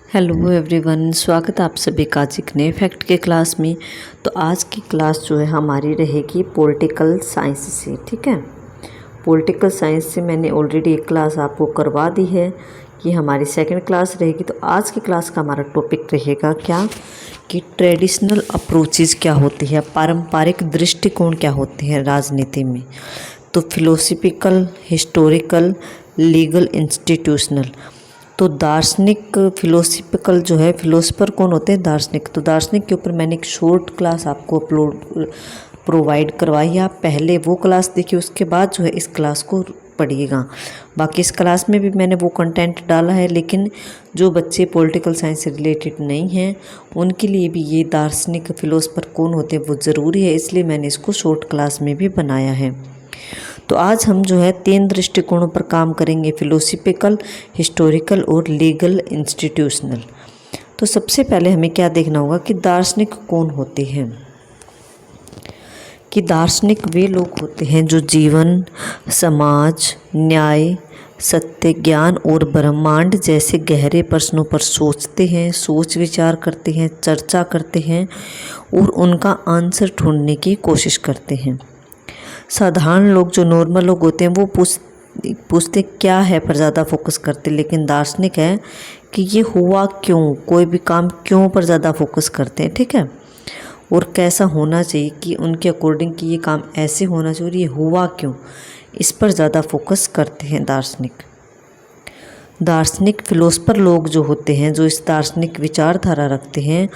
Hello everyone, स्वागत है आप सभी का आज एक नए फैक्ट के क्लास में। तो आज की क्लास जो है हमारी रहेगी पॉलिटिकल साइंस से। ठीक है, पॉलिटिकल साइंस से मैंने ऑलरेडी एक क्लास आपको करवा दी है, ये हमारी सेकंड क्लास रहेगी। तो आज की क्लास का हमारा टॉपिक रहेगा क्या कि ट्रेडिशनल अप्रोचेज़ क्या होती है, पारंपरिक दृष्टिकोण क्या होते हैं राजनीति में। तो फिलोसफिकल, हिस्टोरिकल, लीगल, इंस्टीट्यूशनल। तो दार्शनिक, फिलोसफिकल जो है, फिलोसफर कौन होते हैं? दार्शनिक। तो दार्शनिक के ऊपर मैंने एक शॉर्ट क्लास आपको प्रोवाइड करवाई है। आप पहले वो क्लास देखिए, उसके बाद जो है इस क्लास को पढ़िएगा। बाकी इस क्लास में भी मैंने वो कंटेंट डाला है, लेकिन जो बच्चे पॉलिटिकल साइंस से रिलेटेड नहीं हैं उनके लिए भी ये दार्शनिक, फिलोसफर कौन होते हैं वो ज़रूरी है, इसलिए मैंने इसको शॉर्ट क्लास में भी बनाया है। तो आज हम जो है 3 दृष्टिकोणों पर काम करेंगे, फिलोसफिकल, हिस्टोरिकल और लीगल, इंस्टीट्यूशनल। तो सबसे पहले हमें क्या देखना होगा कि दार्शनिक कौन होते हैं। कि दार्शनिक वे लोग होते हैं जो जीवन, समाज, न्याय, सत्य, ज्ञान और ब्रह्मांड जैसे गहरे प्रश्नों पर सोचते हैं, सोच विचार करते हैं, चर्चा करते हैं और उनका आंसर ढूंढने की कोशिश करते हैं। साधारण लोग, जो नॉर्मल लोग होते हैं, वो पूछते क्या है पर ज़्यादा फोकस करते, लेकिन दार्शनिक है कि ये हुआ क्यों, कोई भी काम क्यों पर ज़्यादा फोकस करते हैं। ठीक है, और कैसा होना चाहिए, कि उनके अकॉर्डिंग कि ये काम ऐसे होना चाहिए और ये हुआ क्यों, इस पर ज़्यादा फोकस करते हैं दार्शनिक। दार्शनिक फिलोसफर लोग जो होते हैं, जो इस दार्शनिक विचारधारा रखते हैं,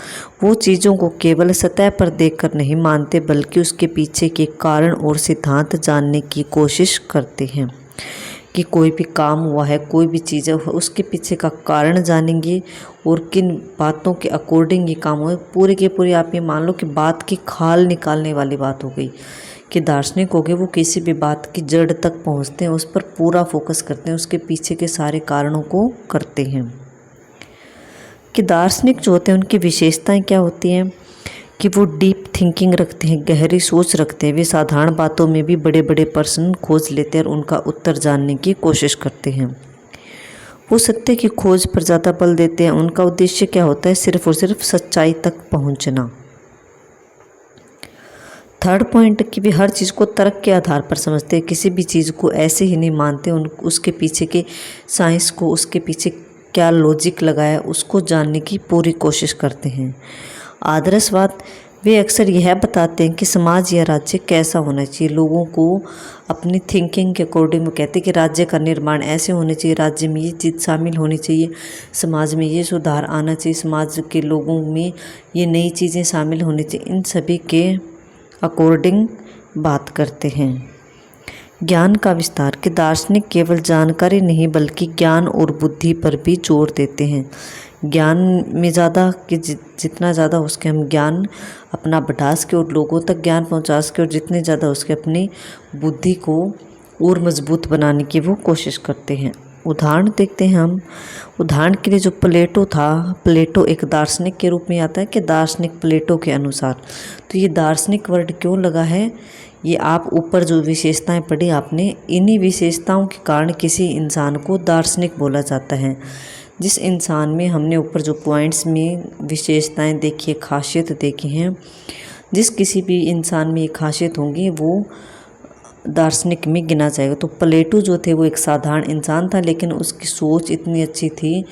वो चीज़ों को केवल सतह पर देखकर नहीं मानते, बल्कि उसके पीछे के कारण और सिद्धांत जानने की कोशिश करते हैं। कि कोई भी काम हुआ है, कोई भी चीज़ है, उसके पीछे का कारण जानेंगे और किन बातों के अकॉर्डिंग ये काम हुआ है। पूरे के पूरे आप ये मान लो कि बात की खाल निकालने वाली बात हो गई, कि दार्शनिक हो गए, वो किसी भी बात की जड़ तक पहुंचते हैं, उस पर पूरा फोकस करते हैं, उसके पीछे के सारे कारणों को करते हैं। कि दार्शनिक जो होते हैं उनकी विशेषताएं क्या होती हैं, कि वो डीप थिंकिंग रखते हैं, गहरी सोच रखते हैं। वे साधारण बातों में भी बड़े बड़े प्रश्न खोज लेते हैं और उनका उत्तर जानने की कोशिश करते हैं। वो सत्य की खोज पर ज़्यादा बल देते हैं। उनका उद्देश्य क्या होता है? सिर्फ और सिर्फ सच्चाई तक पहुंचना। थर्ड पॉइंट, कि वे हर चीज़ को तर्क के आधार पर समझते हैं, किसी भी चीज़ को ऐसे ही नहीं मानते, उसके पीछे के साइंस को, उसके पीछे क्या लॉजिक लगाया, उसको जानने की पूरी कोशिश करते हैं। आदर्शवाद, वे अक्सर यह बताते हैं कि समाज या राज्य कैसा होना चाहिए। लोगों को अपनी थिंकिंग के अकॉर्डिंग वो कहते हैं कि राज्य का निर्माण ऐसे होना चाहिए, राज्य में ये चीज़ शामिल होनी चाहिए, समाज में ये सुधार आना चाहिए, समाज के लोगों में ये नई चीज़ें शामिल होनी चाहिए, इन सभी के अकॉर्डिंग बात करते हैं। ज्ञान का विस्तार, कि दार्शनिक केवल जानकारी नहीं बल्कि ज्ञान और बुद्धि पर भी जोर देते हैं। ज्ञान में ज़्यादा, कि जितना ज़्यादा हो सके हम ज्ञान अपना बढ़ा सके और लोगों तक ज्ञान पहुंचा सके, और जितने ज़्यादा हो सके अपनी बुद्धि को और मजबूत बनाने की वो कोशिश करते हैं। उदाहरण देखते हैं हम। उदाहरण के लिए जो प्लेटो था, प्लेटो एक दार्शनिक के रूप में आता है, कि दार्शनिक प्लेटो के अनुसार। तो ये दार्शनिक वर्ड क्यों लगा है, ये आप ऊपर जो विशेषताएं पढ़ी आपने, इन्हीं विशेषताओं के कारण किसी इंसान को दार्शनिक बोला जाता है। जिस इंसान में हमने ऊपर जो पॉइंट्स में विशेषताएं देखी है, खासियत देखी हैं, जिस किसी भी इंसान में ये खासियत होंगी वो दार्शनिक में गिना जाएगा। तो प्लेटो जो थे वो एक साधारण इंसान था, लेकिन उसकी सोच इतनी अच्छी थी,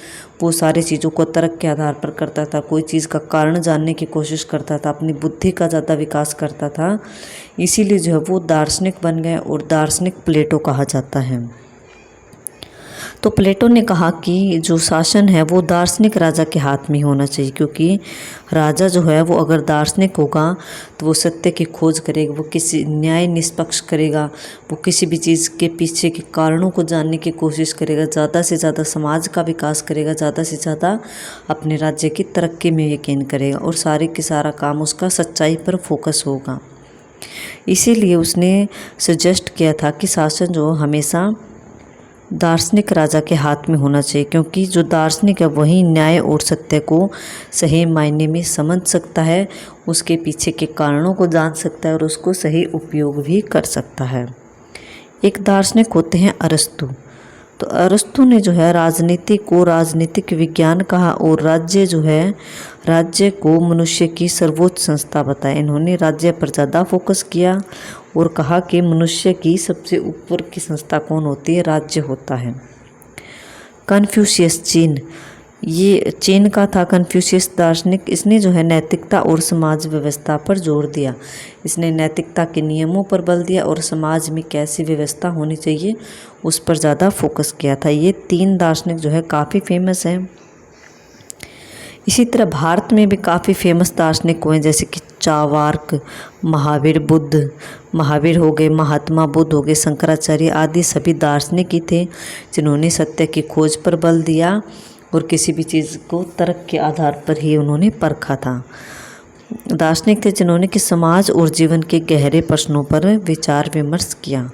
वो सारी चीज़ों को तर्क के आधार पर करता था, कोई चीज़ का कारण जानने की कोशिश करता था, अपनी बुद्धि का ज़्यादा विकास करता था, इसीलिए जो है वो दार्शनिक बन गए और दार्शनिक प्लेटो कहा जाता है। तो प्लेटो ने कहा कि जो शासन है वो दार्शनिक राजा के हाथ में होना चाहिए, क्योंकि राजा जो है वो अगर दार्शनिक होगा तो वो सत्य की खोज करेगा, वो किसी न्याय निष्पक्ष करेगा, वो किसी भी चीज़ के पीछे के कारणों को जानने की कोशिश करेगा, ज़्यादा से ज़्यादा समाज का विकास करेगा, ज़्यादा से ज़्यादा अपने राज्य की तरक्की में यकीन करेगा, और सारे के सारा काम उसका सच्चाई पर फोकस होगा। इसीलिए उसने सजेस्ट किया था कि शासन जो हमेशा दार्शनिक राजा के हाथ में होना चाहिए, क्योंकि जो दार्शनिक है वही न्याय और सत्य को सही मायने में समझ सकता है, उसके पीछे के कारणों को जान सकता है और उसको सही उपयोग भी कर सकता है। एक दार्शनिक होते हैं अरस्तु। तो अरस्तु ने जो है राजनीति को राजनीतिक विज्ञान कहा और राज्य जो है राज्य को मनुष्य की सर्वोच्च संस्था बताया। इन्होंने राज्य पर ज़्यादा फोकस किया और कहा कि मनुष्य की सबसे ऊपर की संस्था कौन होती है, राज्य होता है। कन्फ्यूशियस चीन, ये चीन का था कन्फ्यूशियस दार्शनिक। इसने जो है नैतिकता और समाज व्यवस्था पर जोर दिया। इसने नैतिकता के नियमों पर बल दिया और समाज में कैसी व्यवस्था होनी चाहिए उस पर ज़्यादा फोकस किया था। ये 3 दार्शनिक जो है काफ़ी फेमस हैं। इसी तरह भारत में भी काफ़ी फेमस दार्शनिक हुए जैसे कि चार्वाक, महावीर बुद्ध, महावीर हो गए, महात्मा बुद्ध हो गए, शंकराचार्य आदि सभी दार्शनिक ही थे जिन्होंने सत्य की खोज पर बल दिया और किसी भी चीज़ को तर्क के आधार पर ही उन्होंने परखा था। दार्शनिक थे जिन्होंने कि समाज और जीवन के गहरे प्रश्नों पर विचार विमर्श किया।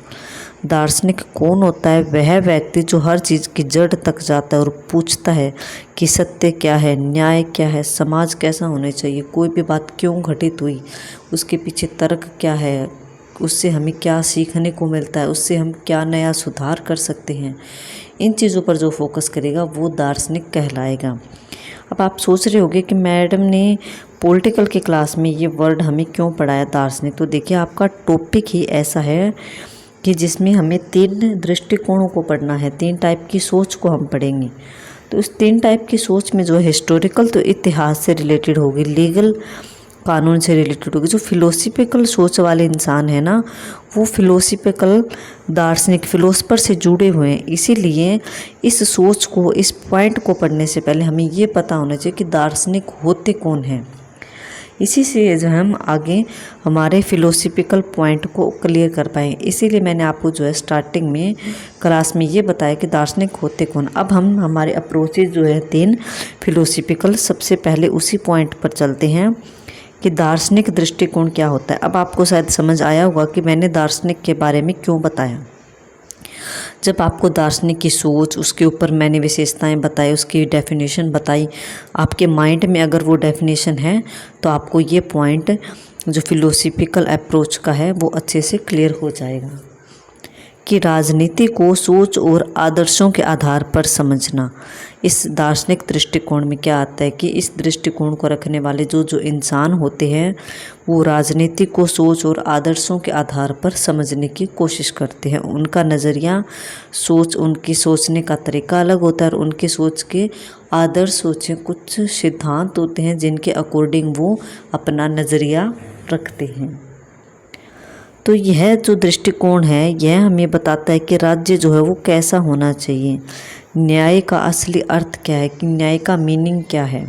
दार्शनिक कौन होता है? वह व्यक्ति जो हर चीज़ की जड़ तक जाता है और पूछता है कि सत्य क्या है, न्याय क्या है, समाज कैसा होना चाहिए, कोई भी बात क्यों घटित हुई, उसके पीछे तर्क क्या है, उससे हमें क्या सीखने को मिलता है, उससे हम क्या नया सुधार कर सकते हैं। इन चीज़ों पर जो फोकस करेगा वो दार्शनिक कहलाएगा। अब आप सोच रहे होंगे कि मैडम ने पॉलिटिकल के क्लास में ये वर्ड हमें क्यों पढ़ाया दार्शनिक। तो देखिए आपका टॉपिक ही ऐसा है कि जिसमें हमें 3 दृष्टिकोणों को पढ़ना है, 3 टाइप की सोच को हम पढ़ेंगे। तो इस 3 टाइप की सोच में जो हिस्टोरिकल तो इतिहास से रिलेटेड होगी, लीगल कानून से रिलेटेड होगी। जो फिलोसफिकल सोच वाले इंसान है ना, वो फिलोसफिकल दार्शनिक फिलोसफर से जुड़े हुए हैं। इसीलिए इस सोच को, इस पॉइंट को पढ़ने से पहले हमें ये पता होना चाहिए कि दार्शनिक होते कौन हैं। इसी से जो हम आगे हमारे फिलोसफिकल पॉइंट को क्लियर कर पाएँ। इसीलिए मैंने आपको जो है स्टार्टिंग में क्लास में ये बताया कि दार्शनिक होते कौन। अब हम हमारे अप्रोचेज जो है 3 फिलोसफिकल, सबसे पहले उसी पॉइंट पर चलते हैं कि दार्शनिक दृष्टिकोण क्या होता है। अब आपको शायद समझ आया होगा कि मैंने दार्शनिक के बारे में क्यों बताया। जब आपको दार्शनिक की सोच, उसके ऊपर मैंने विशेषताएं बताई, उसकी डेफिनेशन बताई, आपके माइंड में अगर वो डेफिनेशन है तो आपको ये पॉइंट जो फिलोसफिकल अप्रोच का है वो अच्छे से क्लियर हो जाएगा। कि राजनीति को सोच और आदर्शों के आधार पर समझना, इस दार्शनिक दृष्टिकोण में क्या आता है कि इस दृष्टिकोण को रखने वाले जो इंसान होते हैं वो राजनीति को सोच और आदर्शों के आधार पर समझने की कोशिश करते हैं। उनका नज़रिया, सोच, उनकी सोचने का तरीका अलग होता है और उनकी सोच के आदर्श सोचे कुछ सिद्धांत होते हैं जिनके अकॉर्डिंग वो अपना नज़रिया रखते हैं। तो यह जो दृष्टिकोण है यह हमें बताता है कि राज्य जो है वो कैसा होना चाहिए, न्याय का असली अर्थ क्या है, कि न्याय का मीनिंग क्या है,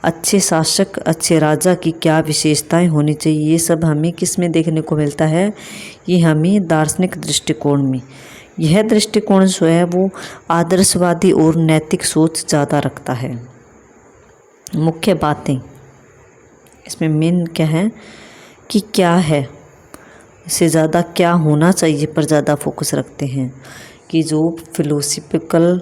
अच्छे शासक, अच्छे राजा की क्या विशेषताएं होनी चाहिए। ये सब हमें किस में देखने को मिलता है? ये हमें दार्शनिक दृष्टिकोण में। यह दृष्टिकोण जो है वो आदर्शवादी और नैतिक सोच ज़्यादा रखता है। मुख्य बातें इसमें मेन क्या है कि क्या है से ज़्यादा क्या होना चाहिए पर ज़्यादा फोकस रखते हैं। कि जो फिलोसफिकल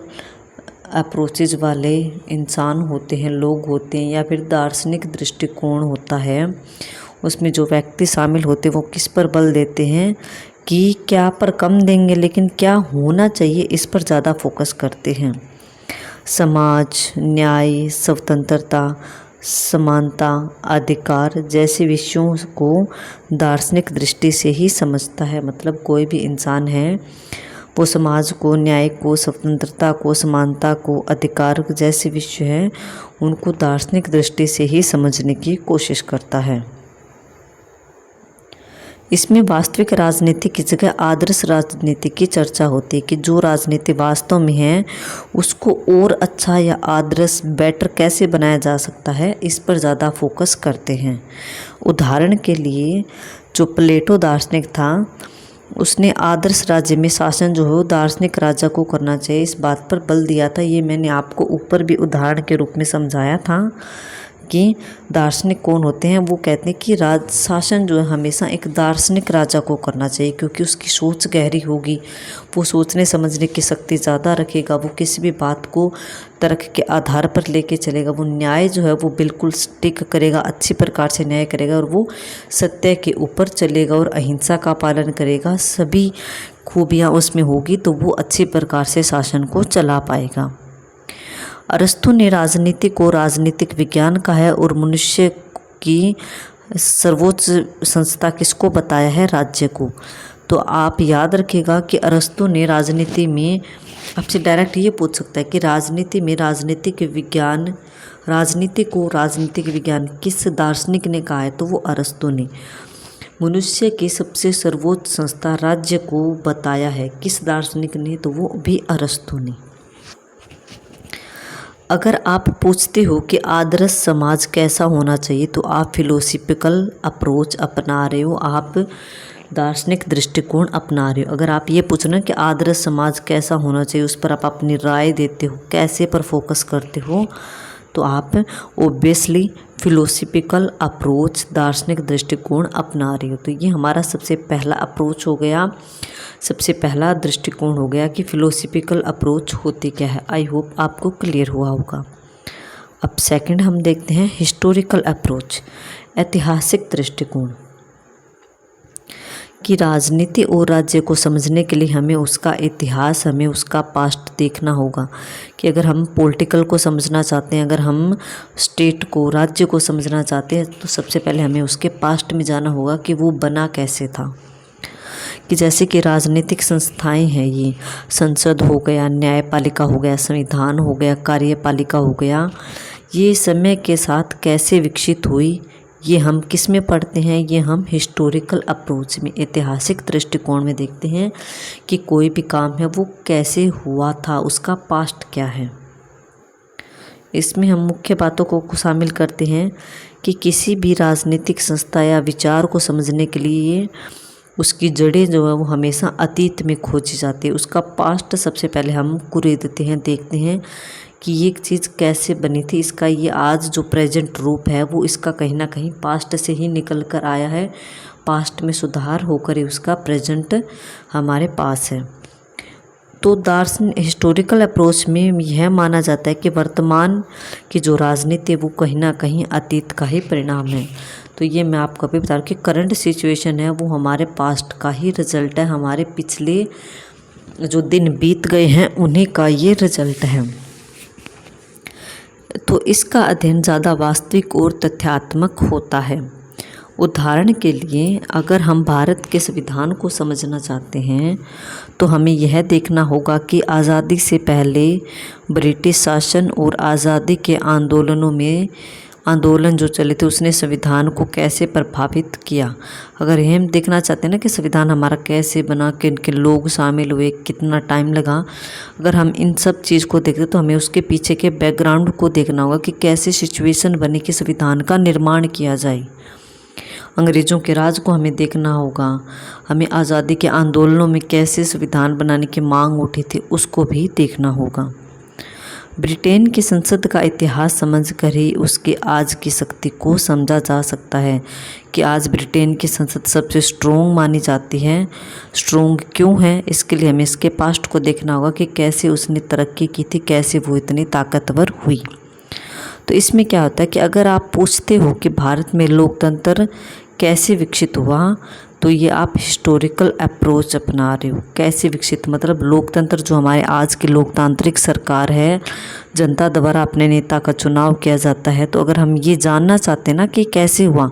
अप्रोचेज वाले इंसान होते हैं, लोग होते हैं, या फिर दार्शनिक दृष्टिकोण होता है, उसमें जो व्यक्ति शामिल होते हैं वो किस पर बल देते हैं कि क्या पर कम देंगे लेकिन क्या होना चाहिए इस पर ज़्यादा फोकस करते हैं। समाज, न्याय, स्वतंत्रता, समानता, अधिकार जैसे विषयों को दार्शनिक दृष्टि से ही समझता है। मतलब कोई भी इंसान है वो समाज को, न्याय को, स्वतंत्रता को, समानता को, अधिकार जैसे विषय हैं उनको दार्शनिक दृष्टि से ही समझने की कोशिश करता है। इसमें वास्तविक राजनीति की जगह आदर्श राजनीति की चर्चा होती है कि जो राजनीति वास्तव में है उसको और अच्छा या आदर्श, बेटर कैसे बनाया जा सकता है, इस पर ज़्यादा फोकस करते हैं। उदाहरण के लिए जो प्लेटो दार्शनिक था उसने आदर्श राज्य में शासन जो है दार्शनिक राजा को करना चाहिए, इस बात पर बल दिया था। ये मैंने आपको ऊपर भी उदाहरण के रूप में समझाया था। कि दार्शनिक कौन होते हैं, वो कहते हैं कि राज शासन जो है हमेशा एक दार्शनिक राजा को करना चाहिए, क्योंकि उसकी सोच गहरी होगी, वो सोचने समझने की शक्ति ज़्यादा रखेगा, वो किसी भी बात को तर्क के आधार पर लेके चलेगा, वो न्याय जो है वो बिल्कुल टिक करेगा, अच्छी प्रकार से न्याय करेगा, और वो सत्य के ऊपर चलेगा और अहिंसा का पालन करेगा। सभी खूबियाँ उसमें होगी तो वो अच्छी प्रकार से शासन को चला पाएगा। अरस्तु ने राजनीति को राजनीतिक विज्ञान कहा है और मनुष्य की सर्वोच्च संस्था किसको बताया है, राज्य को। तो आप याद रखिएगा कि अरस्तु ने राजनीति में, आपसे डायरेक्ट ये पूछ सकता है कि राजनीति में राजनीतिक विज्ञान, राजनीति को राजनीतिक विज्ञान किस दार्शनिक ने कहा है, तो वो अरस्तु ने। मनुष्य की सबसे सर्वोच्च संस्था राज्य को बताया है किस दार्शनिक ने, तो वो भी अरस्तु ने। अगर आप पूछते हो कि आदर्श समाज कैसा होना चाहिए, तो आप फिलोसफिकल अप्रोच अपना रहे हो, आप दार्शनिक दृष्टिकोण अपना रहे हो। अगर आप ये पूछना कि आदर्श समाज कैसा होना चाहिए, उस पर आप अपनी राय देते हो, कैसे पर फोकस करते हो, तो आप ओब्वियसली फिलोसफिकल अप्रोच, दार्शनिक दृष्टिकोण अपना रहे हो। तो ये हमारा सबसे पहला अप्रोच हो गया, सबसे पहला दृष्टिकोण हो गया कि फिलोसफिकल अप्रोच होती क्या है। आई होप आपको क्लियर हुआ होगा। अब सेकंड हम देखते हैं हिस्टोरिकल अप्रोच, ऐतिहासिक दृष्टिकोण, कि राजनीति और राज्य को समझने के लिए हमें उसका इतिहास, हमें उसका पास्ट देखना होगा। कि अगर हम पॉलिटिकल को समझना चाहते हैं, अगर हम स्टेट को, राज्य को समझना चाहते हैं, तो सबसे पहले हमें उसके पास्ट में जाना होगा कि वो बना कैसे था। कि जैसे कि राजनीतिक संस्थाएं हैं, ये संसद हो गया, न्यायपालिका हो गया, संविधान हो गया, कार्यपालिका हो गया, ये समय के साथ कैसे विकसित हुई, ये हम किस में पढ़ते हैं, ये हम हिस्टोरिकल अप्रोच में, ऐतिहासिक दृष्टिकोण में देखते हैं कि कोई भी काम है वो कैसे हुआ था, उसका पास्ट क्या है। इसमें हम मुख्य बातों को शामिल करते हैं कि किसी भी राजनीतिक संस्था या विचार को समझने के लिए उसकी जड़ें जो है वो हमेशा अतीत में खोजी जाती है। उसका पास्ट सबसे पहले हम कुरेदते हैं, देखते हैं कि ये चीज़ कैसे बनी थी, इसका ये आज जो प्रेजेंट रूप है वो इसका कहीं ना कहीं पास्ट से ही निकल कर आया है, पास्ट में सुधार होकर ही उसका प्रेजेंट हमारे पास है। तो दार्शनिक हिस्टोरिकल अप्रोच में यह माना जाता है कि वर्तमान की जो राजनीति है वो कहीं ना कहीं अतीत का ही परिणाम है। तो ये मैं आपको अभी बता रहा हूँ कि करंट सिचुएशन है वो हमारे पास्ट का ही रिजल्ट है, हमारे पिछले जो दिन बीत गए हैं उन्हीं का ये रिजल्ट है। तो इसका अध्ययन ज़्यादा वास्तविक और तथ्यात्मक होता है। उदाहरण के लिए अगर हम भारत के संविधान को समझना चाहते हैं तो हमें यह देखना होगा कि आज़ादी से पहले ब्रिटिश शासन और आज़ादी के आंदोलन जो चले थे उसने संविधान को कैसे प्रभावित किया। अगर ये हम देखना चाहते हैं ना कि संविधान हमारा कैसे बना, किन किन लोग शामिल हुए, कितना टाइम लगा, अगर हम इन सब चीज़ को देखते तो हमें उसके पीछे के बैकग्राउंड को देखना होगा कि कैसे सिचुएशन बनी कि संविधान का निर्माण किया जाए। अंग्रेज़ों के राज को हमें देखना होगा, हमें आज़ादी के आंदोलनों में कैसे संविधान बनाने की मांग उठी थी उसको भी देखना होगा। ब्रिटेन की संसद का इतिहास समझकर ही उसके आज की शक्ति को समझा जा सकता है कि आज ब्रिटेन की संसद सबसे स्ट्रॉन्ग मानी जाती है। स्ट्रॉन्ग क्यों है, इसके लिए हमें इसके पास्ट को देखना होगा कि कैसे उसने तरक्की की थी, कैसे वो इतनी ताकतवर हुई। तो इसमें क्या होता है कि अगर आप पूछते हो कि भारत में लोकतंत्र कैसे विकसित हुआ, तो ये आप हिस्टोरिकल अप्रोच अपना रहे हो। कैसे विकसित मतलब लोकतंत्र जो हमारे आज की लोकतांत्रिक सरकार है, जनता द्वारा अपने नेता का चुनाव किया जाता है। तो अगर हम ये जानना चाहते हैं ना कि कैसे हुआ,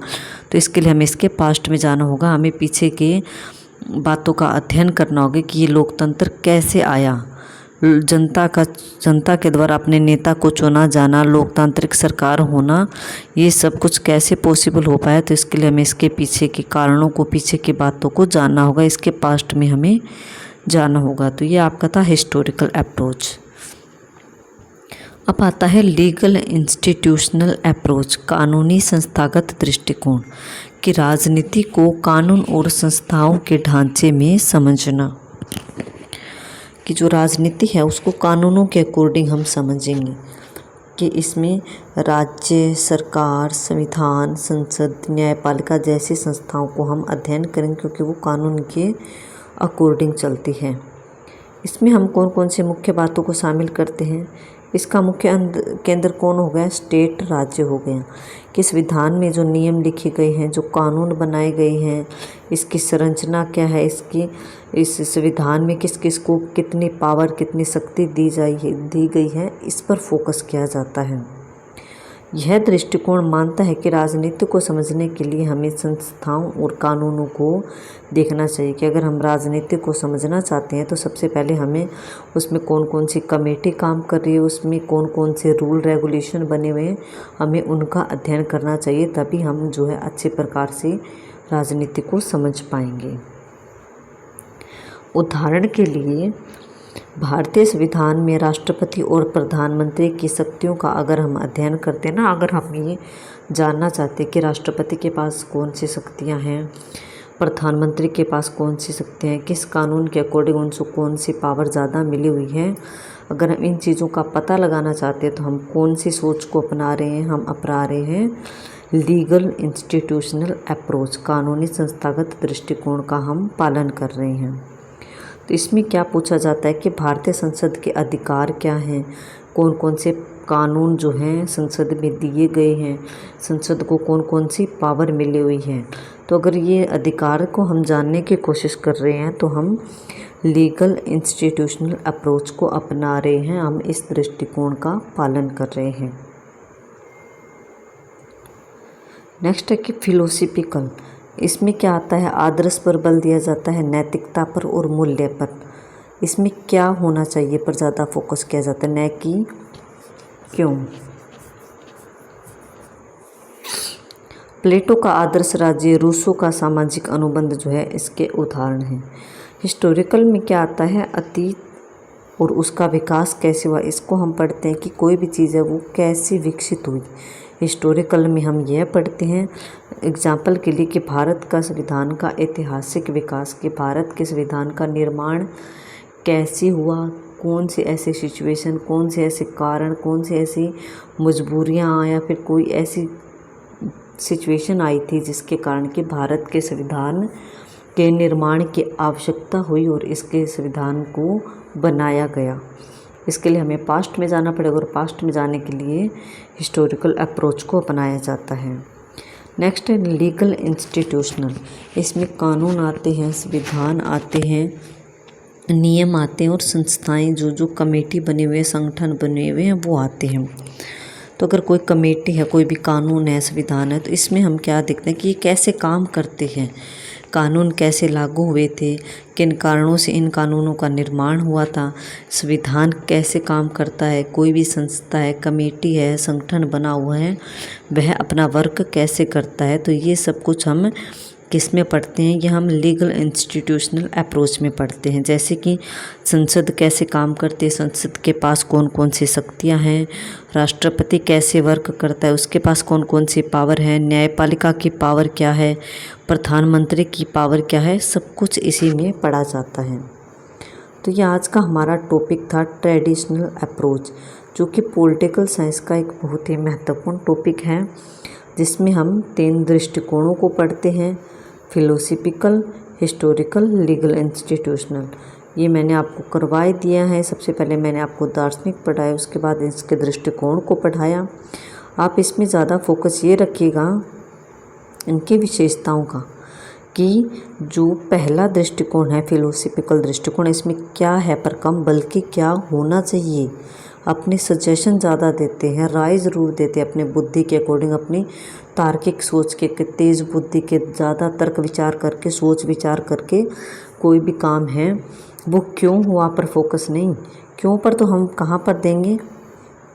तो इसके लिए हमें इसके पास्ट में जाना होगा, हमें पीछे के बातों का अध्ययन करना होगा कि ये लोकतंत्र कैसे आया, जनता के द्वारा अपने नेता को चुना जाना, लोकतांत्रिक सरकार होना, ये सब कुछ कैसे पॉसिबल हो पाया। तो इसके लिए हमें इसके पीछे के कारणों को, पीछे की बातों को जानना होगा, इसके पास्ट में हमें जाना होगा। तो ये आपका था हिस्टोरिकल अप्रोच। अब आता है लीगल इंस्टीट्यूशनल अप्रोच, कानूनी संस्थागत दृष्टिकोण, कि राजनीति को कानून और संस्थाओं के ढांचे में समझना। कि जो राजनीति है उसको कानूनों के अकॉर्डिंग हम समझेंगे कि इसमें राज्य सरकार, संविधान, संसद, न्यायपालिका जैसी संस्थाओं को हम अध्ययन करेंगे क्योंकि वो कानून के अकॉर्डिंग चलती है। इसमें हम कौन कौन सी मुख्य बातों को शामिल करते हैं? इसका मुख्य केंद्र कौन हो गया? स्टेट, राज्य हो गया। कि संविधान में जो नियम लिखे गए हैं, जो कानून बनाए गए हैं, इसकी संरचना क्या है, इस संविधान में किस किस को कितनी पावर, कितनी शक्ति दी गई है, इस पर फोकस किया जाता है। यह दृष्टिकोण मानता है कि राजनीति को समझने के लिए हमें संस्थाओं और कानूनों को देखना चाहिए कि अगर हम राजनीति को समझना चाहते हैं तो सबसे पहले हमें उसमें कौन कौन सी कमेटी काम कर रही है, उसमें कौन कौन से रूल रेगुलेशन बने हुए हैं, हमें उनका अध्ययन करना चाहिए। तभी हम जो है अच्छे प्रकार से राजनीति को समझ पाएंगे। उदाहरण के लिए भारतीय संविधान में राष्ट्रपति और प्रधानमंत्री की शक्तियों का अगर हम अध्ययन करते हैं ना, अगर हम ये जानना चाहते हैं कि राष्ट्रपति के पास कौन सी शक्तियां हैं, प्रधानमंत्री के पास कौन सी शक्तियां हैं, किस कानून के अकॉर्डिंग उनको कौन सी पावर ज़्यादा मिली हुई है, अगर हम इन चीज़ों का पता लगाना चाहते हैं तो हम कौन सी सोच को अपना रहे हैं? हम अपना रहे हैं लीगल इंस्टीट्यूशनल अप्रोच, कानूनी संस्थागत दृष्टिकोण का हम पालन कर रहे हैं। तो इसमें क्या पूछा जाता है कि भारतीय संसद के अधिकार क्या हैं, कौन कौन से कानून जो हैं संसद में दिए गए हैं, संसद को कौन कौन सी पावर मिली हुई है। तो अगर ये अधिकार को हम जानने की कोशिश कर रहे हैं तो हम लीगल इंस्टीट्यूशनल अप्रोच को अपना रहे हैं, हम इस दृष्टिकोण का पालन कर रहे हैं। नेक्स्ट है कि फिलोसफिकल, इसमें क्या आता है? आदर्श पर बल दिया जाता है, नैतिकता पर और मूल्य पर। इसमें क्या होना चाहिए पर ज़्यादा फोकस किया जाता है, न कि क्यों। प्लेटो का आदर्श राज्य, रूसो का सामाजिक अनुबंध जो है इसके उदाहरण हैं। हिस्टोरिकल में क्या आता है? अतीत और उसका विकास कैसे हुआ, इसको हम पढ़ते हैं कि कोई भी चीज़ है वो कैसे विकसित हुई। हिस्टोरिकल में हम यह पढ़ते हैं एग्जाम्पल के लिए कि भारत का संविधान का ऐतिहासिक विकास, कि भारत के संविधान का निर्माण कैसे हुआ, कौन से ऐसे सिचुएशन, कौन से ऐसे कारण, कौन से ऐसी मजबूरियाँ या फिर कोई ऐसी सिचुएशन आई थी जिसके कारण कि भारत के संविधान के निर्माण की आवश्यकता हुई और इसके संविधान को बनाया गया। इसके लिए हमें पास्ट में जाना पड़ेगा और पास्ट में जाने के लिए हिस्टोरिकल अप्रोच को अपनाया जाता है। नेक्स्ट है लीगल इंस्टीट्यूशनल, इसमें कानून आते हैं, संविधान आते हैं, नियम आते हैं और संस्थाएं जो कमेटी बने हुए, संगठन बने हुए हैं वो आते हैं। तो अगर कोई कमेटी है, कोई भी कानून है, संविधान है, तो इसमें हम क्या देखते हैं कि ये कैसे काम करते हैं, कानून कैसे लागू हुए थे, किन कारणों से इन कानूनों का निर्माण हुआ था, संविधान कैसे काम करता है, कोई भी संस्था है, कमेटी है, संगठन बना हुआ है, वह अपना वर्क कैसे करता है। तो ये सब कुछ हम किस में पढ़ते हैं? ये हम लीगल इंस्टीट्यूशनल अप्रोच में पढ़ते हैं। जैसे कि संसद कैसे काम करती है, संसद के पास कौन कौन सी शक्तियाँ हैं, राष्ट्रपति कैसे वर्क करता है, उसके पास कौन कौन सी पावर है, न्यायपालिका की पावर क्या है, प्रधानमंत्री की पावर क्या है, सब कुछ इसी में पढ़ा जाता है। तो ये आज का हमारा टॉपिक था ट्रेडिशनल अप्रोच, जो कि पॉलिटिकल साइंस का एक बहुत ही महत्वपूर्ण टॉपिक है, जिसमें हम 3 दृष्टिकोणों को पढ़ते हैं, फिलोसफिकल, हिस्टोरिकल, लीगल इंस्टीट्यूशनल। ये मैंने आपको करवाई दिया है। सबसे पहले मैंने आपको दार्शनिक पढ़ाया, उसके बाद इसके दृष्टिकोण को पढ़ाया। आप इसमें ज़्यादा फोकस ये रखिएगा इनकी विशेषताओं का, कि जो पहला दृष्टिकोण है फिलोसफिकल दृष्टिकोण, इसमें क्या है पर कम बल्कि क्या होना चाहिए। अपने सजेशन ज़्यादा देते हैं, राय ज़रूर देते हैं अपने बुद्धि के अकॉर्डिंग, अपनी तार्किक सोच के, तेज़ बुद्धि के, ज़्यादा तर्क विचार करके, सोच विचार करके कोई भी काम है वो क्यों हुआ पर फोकस नहीं। क्यों पर तो हम कहाँ पर देंगे,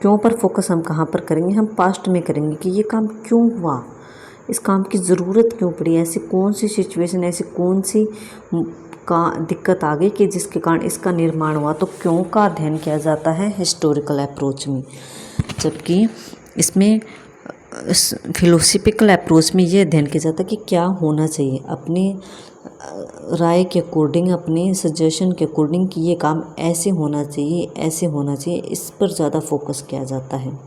क्यों पर फोकस हम कहाँ पर करेंगे? हम पास्ट में करेंगे कि ये काम क्यों हुआ, इस काम की ज़रूरत क्यों पड़ी, ऐसी कौन सी सिचुएशन, ऐसी कौन सी का दिक्कत आ गई कि जिसके कारण इसका निर्माण हुआ। तो क्यों का अध्ययन किया जाता है हिस्टोरिकल अप्रोच में, जबकि इसमें फिलोसफिकल अप्रोच में ये अध्ययन किया जाता है कि क्या होना चाहिए, अपनी राय के अकॉर्डिंग, अपने सजेशन के अकॉर्डिंग, कि ये काम ऐसे होना चाहिए, ऐसे होना चाहिए, इस पर ज़्यादा फोकस किया जाता है।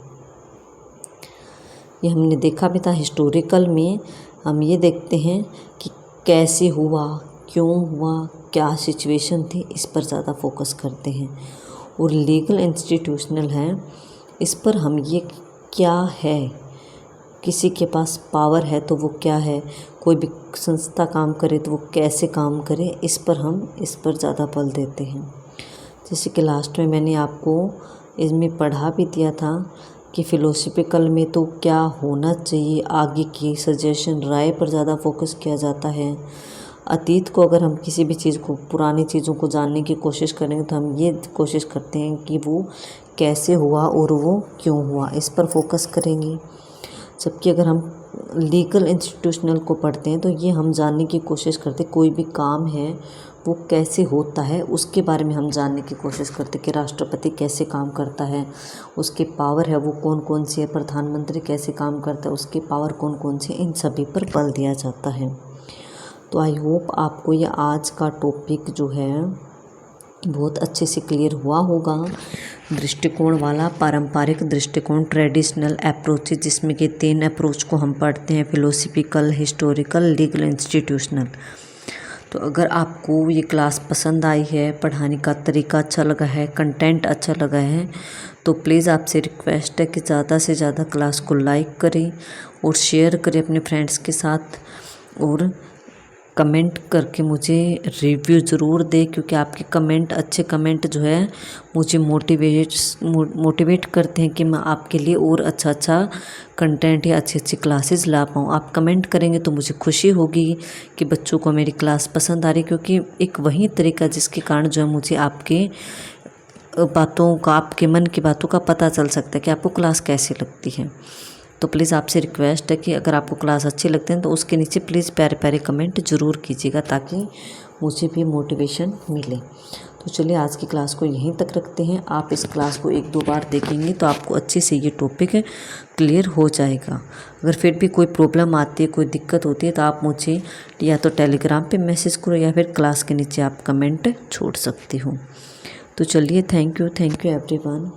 ये हमने देखा भी था हिस्टोरिकल में। हम ये देखते हैं कि कैसे हुआ, क्यों हुआ, क्या सिचुएशन थी, इस पर ज़्यादा फोकस करते हैं। और लीगल इंस्टीट्यूशनल है, इस पर हम ये क्या है, किसी के पास पावर है तो वो क्या है, कोई भी संस्था काम करे तो वो कैसे काम करे, इस पर ज़्यादा बल देते हैं। जैसे कि लास्ट में मैंने आपको इसमें पढ़ा भी दिया था कि फ़िलोसफिकल में तो क्या होना चाहिए, आगे की सजेशन, राय पर ज़्यादा फोकस किया जाता है। अतीत को अगर हम किसी भी चीज़ को, पुरानी चीज़ों को जानने की कोशिश करेंगे तो हम ये कोशिश करते हैं कि वो कैसे हुआ और वो क्यों हुआ, इस पर फोकस करेंगे। जबकि अगर हम लीगल इंस्टीट्यूशनल को पढ़ते हैं तो ये हम जानने की कोशिश करते, कोई भी काम है वो कैसे होता है उसके बारे में हम जानने की कोशिश करते कि राष्ट्रपति कैसे काम करता है, उसके पावर है वो कौन कौन सी है, प्रधानमंत्री कैसे काम करता है, उसके पावर कौन कौन सी, इन सभी पर बल दिया जाता है। तो आई होप आपको ये आज का टॉपिक जो है बहुत अच्छे से क्लियर हुआ होगा। दृष्टिकोण वाला, पारंपरिक दृष्टिकोण, ट्रेडिशनल अप्रोच, जिसमें कि 3 अप्रोच को हम पढ़ते हैं, फिलोसफिकल, हिस्टोरिकल, लीगल, इंस्टीट्यूशनल। तो अगर आपको ये क्लास पसंद आई है, पढ़ाने का तरीका अच्छा लगा है, कंटेंट अच्छा लगा है, तो प्लीज़ आपसे रिक्वेस्ट है कि ज़्यादा से ज़्यादा क्लास को लाइक करें और शेयर करें अपने फ्रेंड्स के साथ, और कमेंट करके मुझे रिव्यू ज़रूर दें, क्योंकि आपके कमेंट, अच्छे कमेंट जो है मुझे मोटिवेट करते हैं कि मैं आपके लिए और अच्छा कंटेंट या अच्छी क्लासेस ला पाऊँ। आप कमेंट करेंगे तो मुझे खुशी होगी कि बच्चों को मेरी क्लास पसंद आ रही, क्योंकि एक वही तरीका जिसके कारण जो है मुझे आपके बातों का, आपके मन की बातों का पता चल सकता है कि आपको क्लास कैसी लगती है। तो प्लीज़ आपसे रिक्वेस्ट है कि अगर आपको क्लास अच्छी लगती है तो उसके नीचे प्लीज़ प्यारे प्यारे कमेंट ज़रूर कीजिएगा, ताकि मुझे भी मोटिवेशन मिले। तो चलिए आज की क्लास को यहीं तक रखते हैं। आप इस क्लास को 1-2 बार देखेंगे तो आपको अच्छे से ये टॉपिक क्लियर हो जाएगा। अगर फिर भी कोई प्रॉब्लम आती है, कोई दिक्कत होती है, तो आप मुझे या तो टेलीग्राम पे मैसेज करो या फिर क्लास के नीचे आप कमेंट छोड़ सकते हो। तो चलिए, थैंक यू एवरीवन।